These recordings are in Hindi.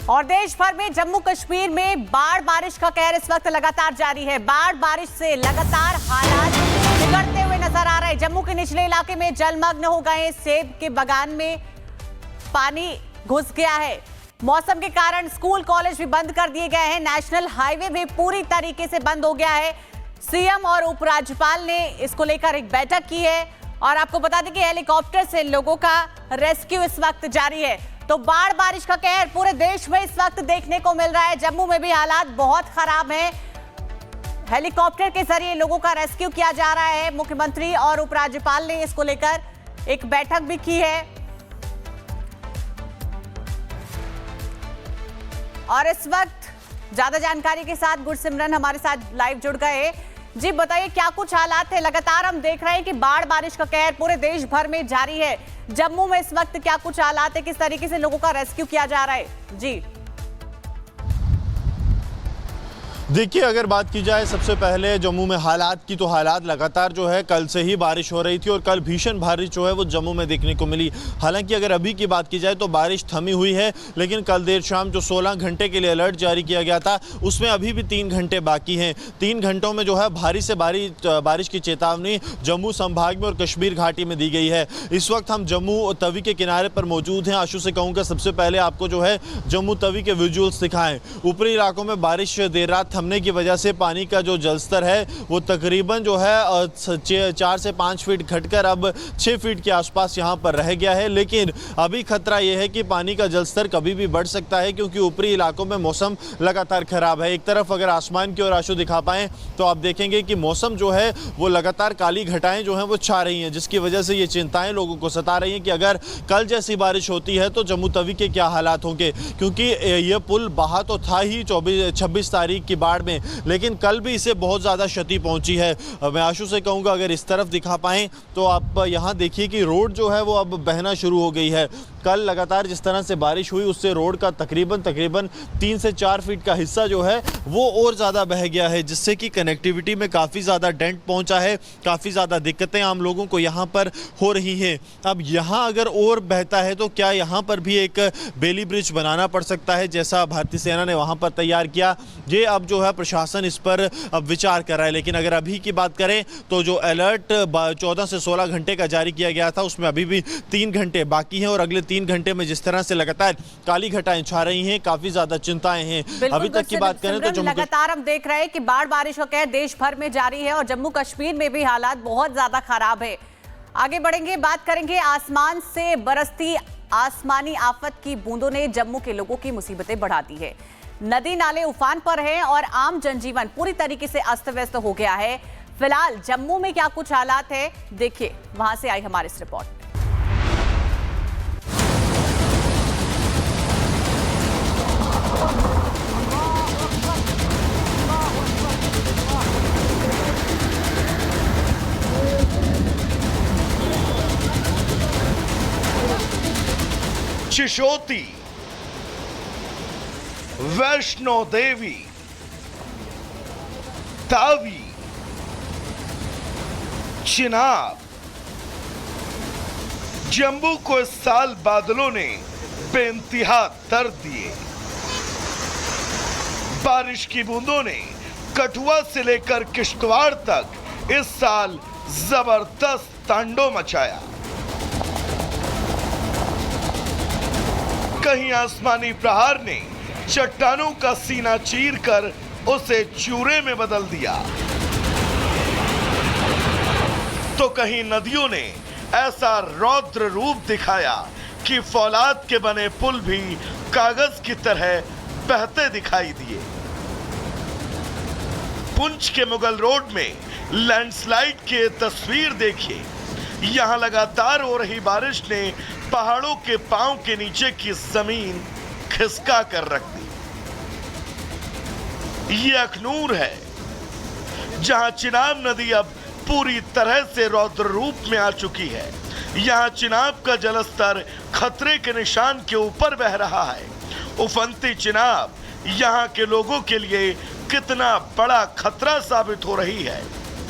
और देश भर में जम्मू कश्मीर में बाढ़ बारिश का कहर इस वक्त लगातार जारी है। बाढ़ बारिश से लगातार हालात बिगड़ते हुए नजर आ रहे हैं। जम्मू के निचले इलाके में जलमग्न हो गए, सेब के बागान में पानी घुस गया है। मौसम के कारण स्कूल कॉलेज भी बंद कर दिए गए हैं। नेशनल हाईवे भी पूरी तरीके से बंद हो गया है। सीएम और उपराज्यपाल ने इसको लेकर एक बैठक की है और आपको बता दें कि हेलीकॉप्टर से लोगों का रेस्क्यू इस वक्त जारी है। तो बाढ़ बारिश का कहर पूरे देश में इस वक्त देखने को मिल रहा है। जम्मू में भी हालात बहुत खराब हैं। हेलीकॉप्टर के जरिए लोगों का रेस्क्यू किया जा रहा है। मुख्यमंत्री और उपराज्यपाल ने इसको लेकर एक बैठक भी की है और इस वक्त ज्यादा जानकारी के साथ गुरसिमरन हमारे साथ लाइव जुड़ गए। जी बताइए, क्या कुछ हालात है? लगातार हम देख रहे हैं कि बाढ़ बारिश का कहर पूरे देश भर में जारी है। जम्मू में इस वक्त क्या कुछ हालात है, किस तरीके से लोगों का रेस्क्यू किया जा रहा है? जी देखिए, अगर बात की जाए सबसे पहले जम्मू में हालात की, तो हालात लगातार जो है कल से ही बारिश हो रही थी और कल भीषण बारिश जो है वो जम्मू में देखने को मिली। हालांकि अगर अभी की बात की जाए तो बारिश थमी हुई है, लेकिन कल देर शाम जो 16 घंटे के लिए अलर्ट जारी किया गया था उसमें अभी भी 3 घंटे बाकी हैं। 3 घंटों में जो है भारी से बारिश की चेतावनी जम्मू संभाग में और कश्मीर घाटी में दी गई है। इस वक्त हम जम्मू तवी के किनारे पर मौजूद हैं। आशु से कहूँगा सबसे पहले आपको जो है जम्मू तवी के विजुअल्स दिखाएं। ऊपरी इलाकों में बारिश देर रात थमने की वजह से पानी का जो जलस्तर है वो तकरीबन जो है 4 से 5 फीट घटकर अब 6 फीट के आसपास यहाँ पर रह गया है। लेकिन अभी खतरा ये है कि पानी का जलस्तर कभी भी बढ़ सकता है, क्योंकि ऊपरी इलाकों में मौसम लगातार खराब है। एक तरफ अगर आसमान की ओर आशु दिखा पाएं तो आप देखेंगे कि मौसम जो है वो लगातार काली घटाएं जो हैं वो छा रही हैं, जिसकी वजह से ये चिंताएं लोगों को सता रही हैं कि अगर कल जैसी बारिश होती है तो जम्मू तवी के क्या हालात होंगे। क्योंकि ये पुल बहा तो था ही 26 तारीख की बाढ़ में, लेकिन कल भी इसे बहुत ज़्यादा क्षति पहुंची है। मैं आशु से कहूँगा अगर इस तरफ दिखा पाएँ तो आप यहाँ देखिए कि रोड जो है वो अब बहना शुरू हो गई है। कल लगातार जिस तरह से बारिश हुई उससे रोड का तकरीबन 3 से 4 फीट का हिस्सा जो है वो और ज़्यादा बह गया है, जिससे कि कनेक्टिविटी में काफ़ी ज़्यादा डेंट पहुंचा है। काफ़ी ज़्यादा दिक्कतें आम लोगों को यहाँ पर हो रही हैं। अब यहाँ अगर और बहता है तो क्या यहाँ पर भी एक बेली ब्रिज बनाना पड़ सकता है, जैसा भारतीय सेना ने वहाँ पर तैयार किया। ये अब जो है प्रशासन इस पर अब विचार कर रहा है। लेकिन अगर अभी की बात करें तो जो अलर्ट 14 से 16 घंटे का जारी किया गया था उसमें अभी भी 3 घंटे बाकी हैं और अगले 3 घंटे में जिस तरह से लगातार काली घटाएं छा रही हैं, काफी ज्यादा चिंताएं हैं। अभी तक की बात करें तो लगातार हम देख रहे हैं कि बाढ़ बारिश का कहर देश भर में जारी है और जम्मू कश्मीर में भी हालात बहुत ज्यादा खराब है। आगे बढ़ेंगे, बात करेंगे आसमान से बरसती आसमानी आफत की बूंदों ने जम्मू के लोगों की मुसीबतें बढ़ा दी है। नदी नाले उफान पर हैं और आम जनजीवन पूरी तरीके से अस्त व्यस्त हो गया है। फिलहाल जम्मू में क्या कुछ हालात है, देखिए, वहां से आई हमारी इस रिपोर्ट। चिशोती, वैष्णो देवी, तावी, चिनाब, जम्मू को इस साल बादलों ने बेइंतहा दर्द दिए। बारिश की बूंदों ने कठुआ से लेकर किश्तवाड़ तक इस साल जबरदस्त तांडव मचाया। कहीं आसमानी प्रहार ने चट्टानों का सीना चीरकर उसे चूरे में बदल दिया, तो कहीं नदियों ने ऐसा रौद्र रूप दिखाया कि फौलाद के बने पुल भी कागज की तरह बहते दिखाई दिए। पुंछ के मुगल रोड में लैंडस्लाइड की तस्वीर देखिए। यहां लगातार हो रही बारिश ने पहाड़ों के पांव के नीचे की जमीन खिसका कर रख दी। ये अखनूर है, जहां चिनाब नदी अब पूरी तरह से रौद्र रूप में आ चुकी है। यहां चिनाब का जलस्तर खतरे के निशान के ऊपर बह रहा है। उफनती चिनाब यहां के लोगों के लिए कितना बड़ा खतरा साबित हो रही है,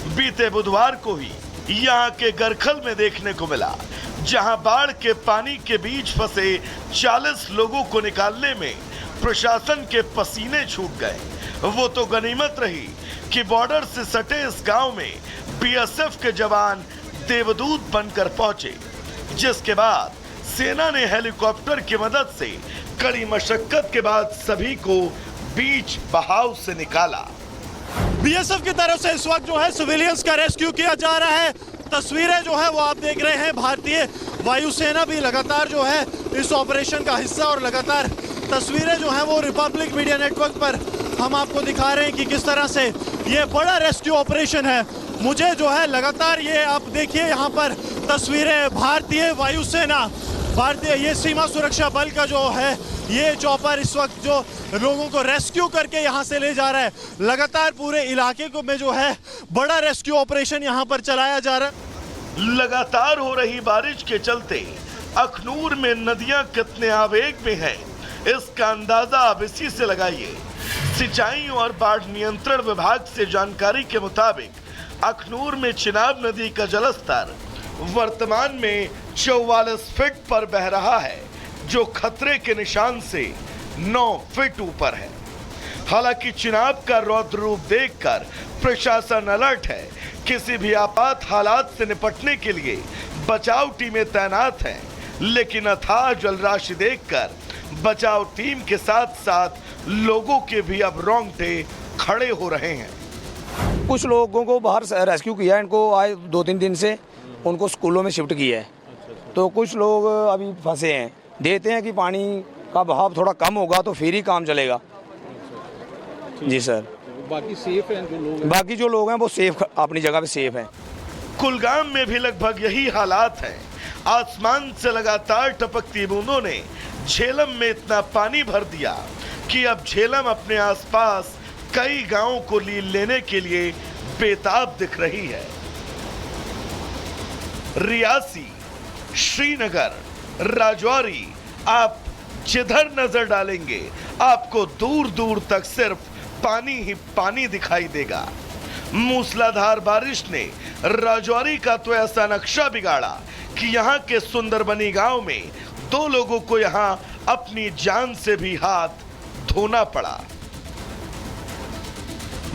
बीते बुधवार को ही यहां के गरखल में देखने को मिला, जहां बाढ़ के पानी के बीच फंसे 40 लोगों को निकालने में प्रशासन के पसीने छूट गए। वो तो गनीमत रही कि बॉर्डर से सटे इस गांव में बीएसएफ के जवान देवदूत बनकर पहुंचे, जिसके बाद सेना ने हेलीकॉप्टर की मदद से कड़ी मशक्कत के बाद सभी को बीच बहाव से निकाला। बीएसएफ की तरफ से इस वक्त जो है सिविलियंस का रेस्क्यू किया जा रहा है। तस्वीरें जो है वो आप देख रहे हैं, भारतीय वायुसेना भी लगातार जो है इस ऑपरेशन का हिस्सा, और लगातार तस्वीरें जो हैं वो रिपब्लिक मीडिया नेटवर्क पर हम आपको दिखा रहे हैं कि किस तरह से ये बड़ा रेस्क्यू ऑपरेशन है। मुझे जो है लगातार ये आप देखिए यहाँ पर तस्वीरें, भारतीय वायुसेना, भारतीय ये सीमा सुरक्षा बल का जो है ये चॉपर इस वक्त जो लोगों को रेस्क्यू करके यहाँ से ले जा रहा है। लगातार पूरे इलाके को में जो है बड़ा रेस्क्यू ऑपरेशन यहाँ पर चलाया जा रहा है। लगातार हो रही बारिश के चलते अखनूर में नदियां कितने आवेग में हैं, इसका अंदाजा आप इसी से लगाइए। सिंचाई और बाढ़ नियंत्रण विभाग से जानकारी के मुताबिक अखनूर में चिनाब नदी का जलस्तर वर्तमान में 44 फीट पर बह रहा है, जो खतरे के निशान से 9 फीट ऊपर है। हालांकि चिनाब का रौद्र रूप देखकर प्रशासन अलर्ट है। किसी भी आपात हालात से निपटने के लिए बचाव टीमें तैनात हैं, लेकिन अथाह जलराशि देखकर बचाव टीम के साथ साथ लोगों के भी अब रोंगटे खड़े हो रहे हैं। कुछ लोगों को बाहर रेस्क्यू किया, इनको आए 2-3 दिन से उनको स्कूलों में शिफ्ट किया है। तो कुछ लोग अभी फंसे हैं। देते हैं कि पानी का बहाव थोड़ा कम होगा तो फिर ही काम चलेगा। जी सर। बाकी सेफ हैं जो लोग? बाकी जो लोग हैं वो सेफ, अपनी जगह पे सेफ हैं। कुलगाम में भी लगभग यही हालात हैं। आसमान से लगातार टपकती बूंदों ने झेलम में इतना पानी भर दिया कि अब झेलम अपने आसपास कई गांवों को लील लेने के लिए बेताब दिख रही है। रियासी, श्रीनगर, राजौरी, आप जिधर नजर डालेंगे आपको दूर दूर तक सिर्फ पानी ही पानी दिखाई देगा। मूसलाधार बारिश ने राजौरी का तो ऐसा नक्शा बिगाड़ा कि यहाँ के सुंदरबनी गांव में 2 लोगों को यहाँ अपनी जान से भी हाथ धोना पड़ा।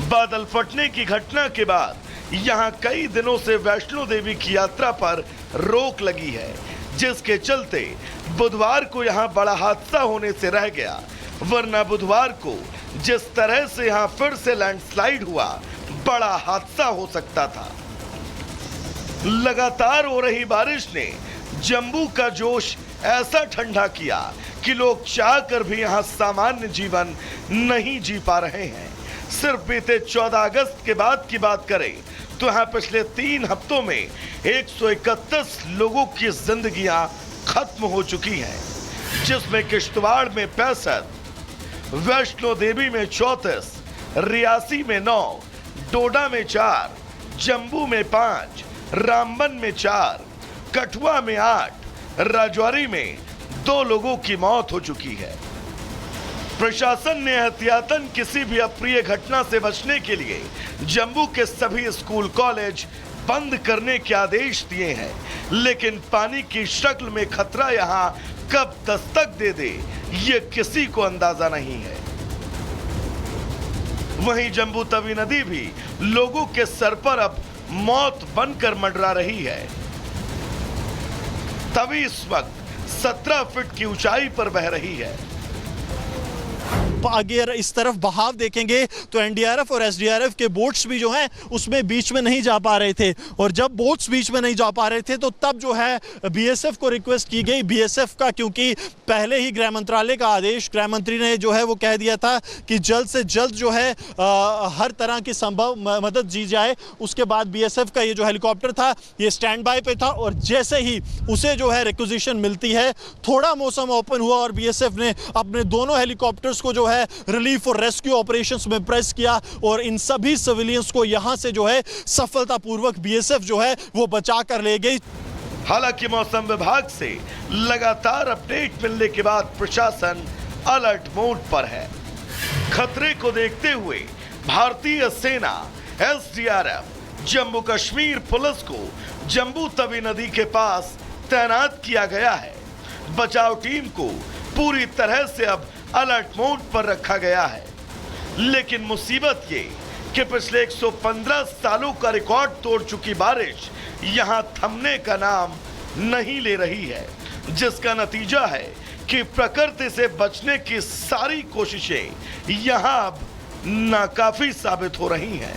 बादल फटने की घटना के बाद यहाँ कई दिनों से वैष्णो देवी की यात्रा पर रोक लगी है, जिसके चलते बुधवार को यहाँ बड़ा हादसा होने से रह गया। वरना बुधवार को जिस तरह से यहाँ फिर से लैंडस्लाइड हुआ, बड़ा हादसा हो सकता था। लगातार हो रही बारिश ने जम्मू का जोश ऐसा ठंडा किया कि लोग चाहकर भी यहाँ सामान्य जीवन नहीं जी पा रहे हैं। सिर्फ बीते 14 अगस्त के बाद की बात करें तो यहाँ पिछले 3 हफ्तों में 131 लोगों की जिंदगियां खत्म हो चुकी हैं, जिसमें किश्तवाड़ में 65, वैष्णो देवी में 34, रियासी में 9, डोडा में 4, जम्मू में 5, रामबन में 4, कठुआ में 8, राजौरी में 2 लोगों की मौत हो चुकी है। प्रशासन ने एहतियातन किसी भी अप्रिय घटना से बचने के लिए जम्मू के सभी स्कूल कॉलेज बंद करने के आदेश दिए हैं, लेकिन पानी की शक्ल में खतरा यहां कब दस्तक दे दे ये किसी को अंदाजा नहीं है। वहीं जम्बू तवी नदी भी लोगों के सर पर अब मौत बनकर मंडरा रही है। तवी इस वक्त 17 फीट की ऊंचाई पर बह रही है। अगर इस तरफ बहाव देखेंगे तो एनडीआरएफ और एसडीआरएफ के बोट्स भी जो हैं उसमें बीच में नहीं जा पा रहे थे, और जब बोट्स बीच में नहीं जा पा रहे थे तो तब जो है बीएसएफ को रिक्वेस्ट की गई। बीएसएफ का, क्योंकि पहले ही गृह मंत्रालय का आदेश, गृह मंत्री ने जो है वो कह दिया था कि जल्द से जल्द जो है हर तरह की संभव मदद दी जाए। उसके बाद बीएसएफ का ये जो हेलीकॉप्टर था ये स्टैंड बाय पे था, और जैसे ही उसे जो है रिक्विजिशन मिलती है, थोड़ा मौसम ओपन हुआ और बीएसएफ ने अपने दोनों हेलीकॉप्टर्स को जो है रिलीफ और रेस्क्यू ऑपरेशंस में प्रेस किया, और इन सभी सिविलियंस को यहां से जो है सफलतापूर्वक बीएसएफ जो है वो बचा कर ले गई। हालांकि मौसम विभाग से लगातार अपडेट मिलने के बाद प्रशासन अलर्ट मोड पर है। खतरे को देखते हुए भारतीय सेना, एसडीआरएफ, जम्मू कश्मीर पुलिस को जम्बू तवी नदी के पास तैनात किया गया है। बचाव टीम को पूरी तरह से अब अलर्ट मोड पर रखा गया है। लेकिन मुसीबत ये कि पिछले 115 सालों का रिकॉर्ड तोड़ चुकी बारिश यहां थमने का नाम नहीं ले रही है, जिसका नतीजा है कि प्रकृति से बचने की सारी कोशिशें यहां अब नाकाफी साबित हो रही हैं।